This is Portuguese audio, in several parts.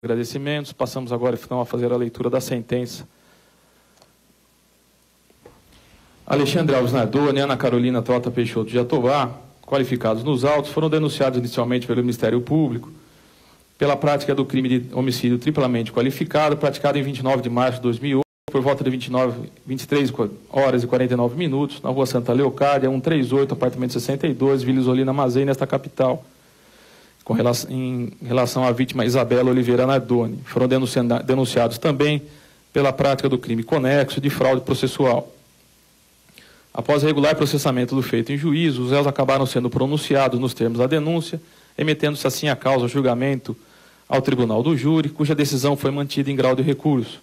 Agradecimentos. Passamos agora, então, a fazer a leitura da sentença. Alexandre Alves Nardoni e Ana Carolina Trota Peixoto de Jatobá, qualificados nos autos, foram denunciados inicialmente pelo Ministério Público pela prática do crime de homicídio triplamente qualificado, praticado em 29 de março de 2008, por volta de 23 horas e 49 minutos, na rua Santa Leocádia, 138, apartamento 62, Vila Isolina Mazei, nesta capital, em relação à vítima Isabela Oliveira Nardoni. Foram denunciados também pela prática do crime conexo de fraude processual. Após regular processamento do feito em juízo, os réus acabaram sendo pronunciados nos termos da denúncia, emetendo-se assim a causa ao julgamento ao Tribunal do Júri, cuja decisão foi mantida em grau de recurso.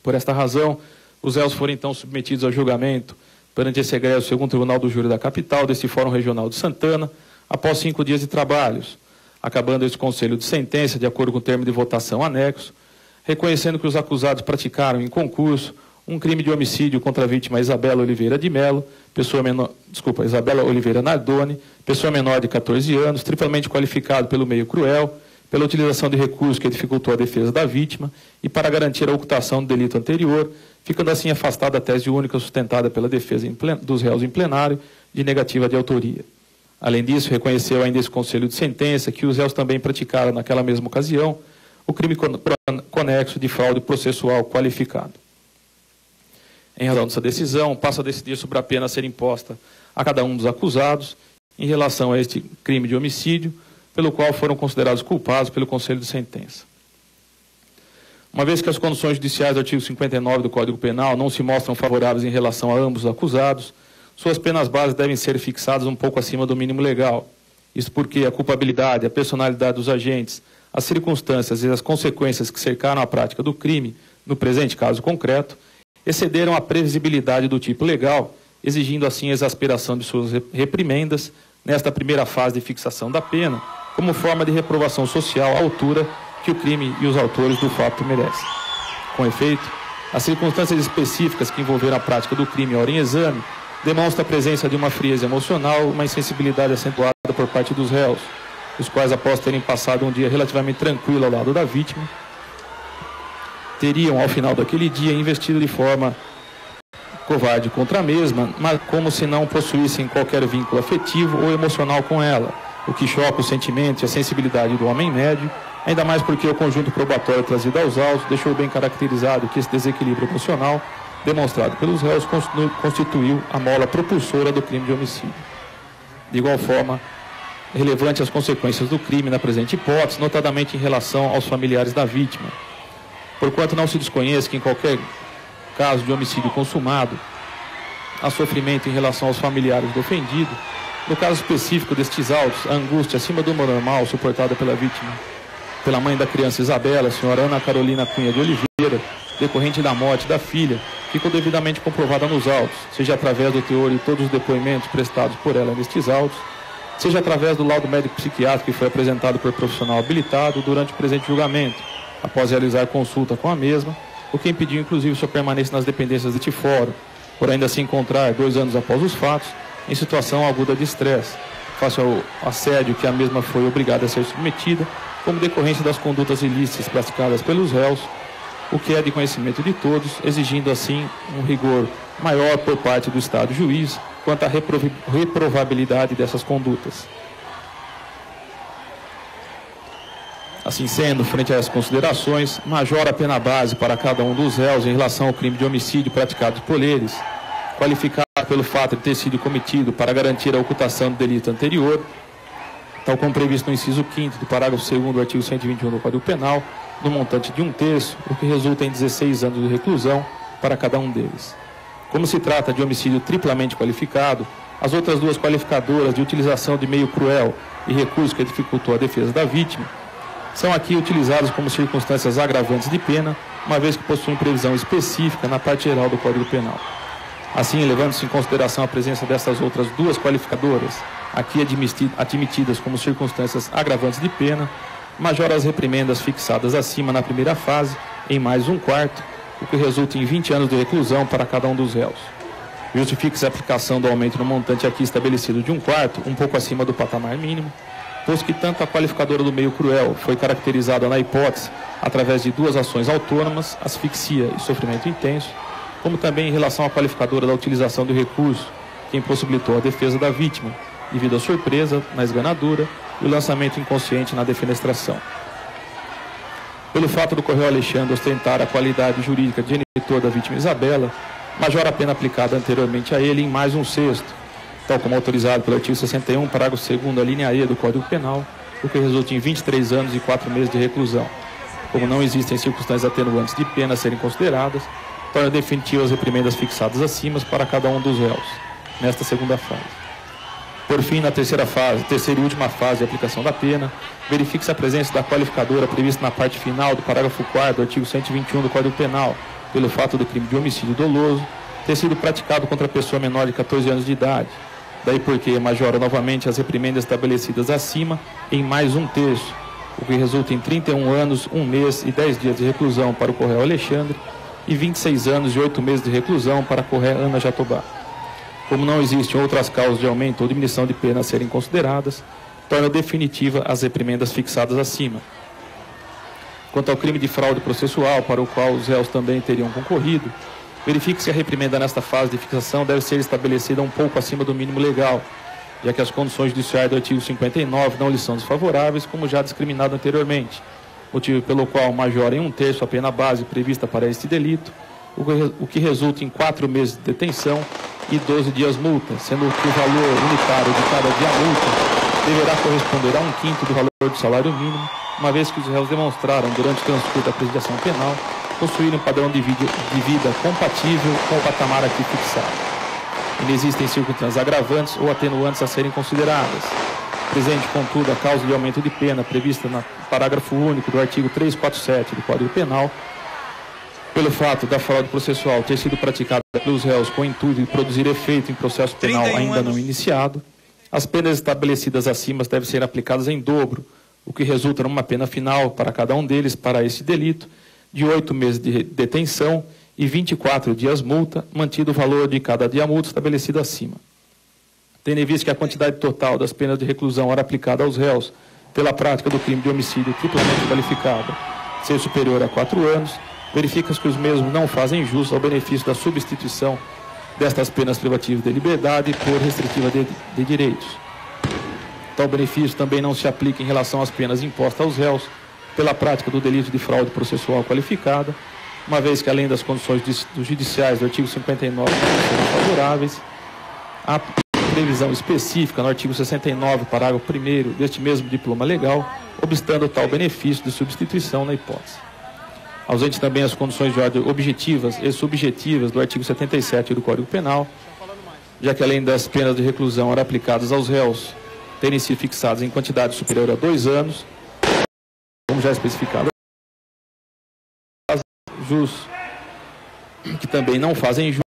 Por esta razão, os réus foram então submetidos ao julgamento perante esse egresso segundo Tribunal do Júri da capital, deste Fórum Regional de Santana, após 5 dias de trabalhos, acabando esse conselho de sentença, de acordo com o termo de votação anexo, reconhecendo que os acusados praticaram em concurso um crime de homicídio contra a vítima Isabela Oliveira de Melo, Isabela Oliveira Nardoni, pessoa menor de 14 anos, triplamente qualificado pelo meio cruel, pela utilização de recursos que dificultou a defesa da vítima e para garantir a ocultação do delito anterior, ficando assim afastada a tese única sustentada pela defesa dos réus em plenário de negativa de autoria. Além disso, reconheceu ainda esse conselho de sentença que os réus também praticaram naquela mesma ocasião o crime conexo de fraude processual qualificado. Em razão dessa decisão, passa a decidir sobre a pena a ser imposta a cada um dos acusados em relação a este crime de homicídio, pelo qual foram considerados culpados pelo Conselho de Sentença. Uma vez que as condições judiciais do artigo 59 do Código Penal não se mostram favoráveis em relação a ambos os acusados, suas penas básicas devem ser fixadas um pouco acima do mínimo legal. Isso porque a culpabilidade, a personalidade dos agentes, as circunstâncias e as consequências que cercaram a prática do crime, no presente caso concreto, excederam a previsibilidade do tipo legal, exigindo assim a exasperação de suas reprimendas nesta primeira fase de fixação da pena, como forma de reprovação social à altura que o crime e os autores do fato merecem. Com efeito, as circunstâncias específicas que envolveram a prática do crime ora em exame demonstram a presença de uma frieza emocional, uma insensibilidade acentuada por parte dos réus, os quais, após terem passado um dia relativamente tranquilo ao lado da vítima, teriam, ao final daquele dia, investido de forma covarde contra a mesma, mas como se não possuíssem qualquer vínculo afetivo ou emocional com ela, o que choca o sentimento e a sensibilidade do homem médio, ainda mais porque o conjunto probatório trazido aos autos deixou bem caracterizado que esse desequilíbrio emocional, demonstrado pelos réus, constituiu a mola propulsora do crime de homicídio. De igual forma, relevante as consequências do crime na presente hipótese, notadamente em relação aos familiares da vítima, porquanto não se desconhece que em qualquer caso de homicídio consumado, há sofrimento em relação aos familiares do ofendido. No caso específico destes autos, a angústia acima do normal suportada pela vítima, pela mãe da criança Isabela, a senhora Ana Carolina Cunha de Oliveira, decorrente da morte da filha, ficou devidamente comprovada nos autos, seja através do teor de todos os depoimentos prestados por ela nestes autos, seja através do laudo médico psiquiátrico que foi apresentado por profissional habilitado durante o presente julgamento, após realizar consulta com a mesma, o que impediu inclusive sua permanência nas dependências deste fórum, por ainda se encontrar 2 anos após os fatos, em situação aguda de estresse, face ao assédio que a mesma foi obrigada a ser submetida, como decorrência das condutas ilícitas praticadas pelos réus, o que é de conhecimento de todos, exigindo assim um rigor maior por parte do Estado juiz quanto à reprovabilidade dessas condutas. Assim sendo, frente a essas considerações, majora a pena base para cada um dos réus em relação ao crime de homicídio praticado por eles, qualificado pelo fato de ter sido cometido para garantir a ocultação do delito anterior, tal como previsto no inciso 5º do parágrafo 2º do artigo 121 do Código Penal, no montante de 1/3, o que resulta em 16 anos de reclusão para cada um deles. Como se trata de homicídio triplamente qualificado, as outras 2 qualificadoras de utilização de meio cruel e recurso que dificultou a defesa da vítima são aqui utilizadas como circunstâncias agravantes de pena, uma vez que possuem previsão específica na parte geral do Código Penal. Assim, levando-se em consideração a presença dessas outras 2 qualificadoras, aqui admitidas como circunstâncias agravantes de pena, majora as reprimendas fixadas acima na primeira fase, em mais 1/4, o que resulta em 20 anos de reclusão para cada um dos réus. Justifica-se a aplicação do aumento no montante aqui estabelecido de 1/4, um pouco acima do patamar mínimo, posto que tanto a qualificadora do meio cruel foi caracterizada na hipótese através de duas ações autônomas, asfixia e sofrimento intenso, como também em relação à qualificadora da utilização do recurso, que impossibilitou a defesa da vítima, devido à surpresa na esganadura e o lançamento inconsciente na defenestração. Pelo fato do Correio Alexandre ostentar a qualidade jurídica de genitor da vítima Isabela, majora a pena aplicada anteriormente a ele em mais um sexto, tal como autorizado pelo artigo 61, parágrafo 2º, a linha E do Código Penal, o que resulta em 23 anos e 4 meses de reclusão. Como não existem circunstâncias atenuantes de pena a serem consideradas, torna definitivas as reprimendas fixadas acima para cada um dos réus, nesta segunda fase. Por fim, na terceira e última fase de aplicação da pena, verifique-se a presença da qualificadora prevista na parte final do parágrafo 4º do artigo 121 do Código Penal, pelo fato do crime de homicídio doloso ter sido praticado contra a pessoa menor de 14 anos de idade. Daí porque majora novamente as reprimendas estabelecidas acima em mais um terço, o que resulta em 31 anos, 1 mês e 10 dias de reclusão para o Correio Alexandre e 26 anos e 8 meses de reclusão para a Correia Ana Jatobá. Como não existem outras causas de aumento ou diminuição de pena a serem consideradas, torna definitiva as reprimendas fixadas acima. Quanto ao crime de fraude processual, para o qual os réus também teriam concorrido, verifique-se que a reprimenda nesta fase de fixação deve ser estabelecida um pouco acima do mínimo legal, já que as condições judiciais do artigo 59 não lhes são desfavoráveis, como já discriminado anteriormente, motivo pelo qual majora em 1/3 a pena base prevista para este delito, o que resulta em 4 meses de detenção e 12 dias multa, sendo que o valor unitário de cada dia multa deverá corresponder a 1/5 do valor do salário mínimo, uma vez que os réus demonstraram, durante o transcurso da presidiação penal, possuírem um padrão de vida compatível com o patamar aqui fixado. E não existem circunstâncias agravantes ou atenuantes a serem consideradas. Presente, contudo, a causa de aumento de pena prevista no parágrafo único do artigo 347 do Código Penal, pelo fato da fraude processual ter sido praticada pelos réus com o intuito de produzir efeito em processo penal ainda não iniciado, as penas estabelecidas acima devem ser aplicadas em dobro, o que resulta numa pena final para cada um deles para esse delito de 8 meses de detenção e 24 dias multa, mantido o valor de cada dia multa estabelecido acima. Tendo em vista que a quantidade total das penas de reclusão ora aplicada aos réus pela prática do crime de homicídio triplamente qualificado ser superior a 4 anos, verifica-se que os mesmos não fazem jus ao benefício da substituição destas penas privativas de liberdade por restritiva de direitos. Tal benefício também não se aplica em relação às penas impostas aos réus pela prática do delito de fraude processual qualificada, uma vez que, além das condições judiciais do artigo 59 não são favoráveis, há previsão específica no artigo 69, parágrafo 1º deste mesmo diploma legal, obstando tal benefício de substituição na hipótese. Ausente também as condições de ordem objetivas e subjetivas do artigo 77 do Código Penal, já que, além das penas de reclusão ora aplicadas aos réus terem sido fixadas em quantidade superior a 2 anos, como já especificado, que também não fazem jus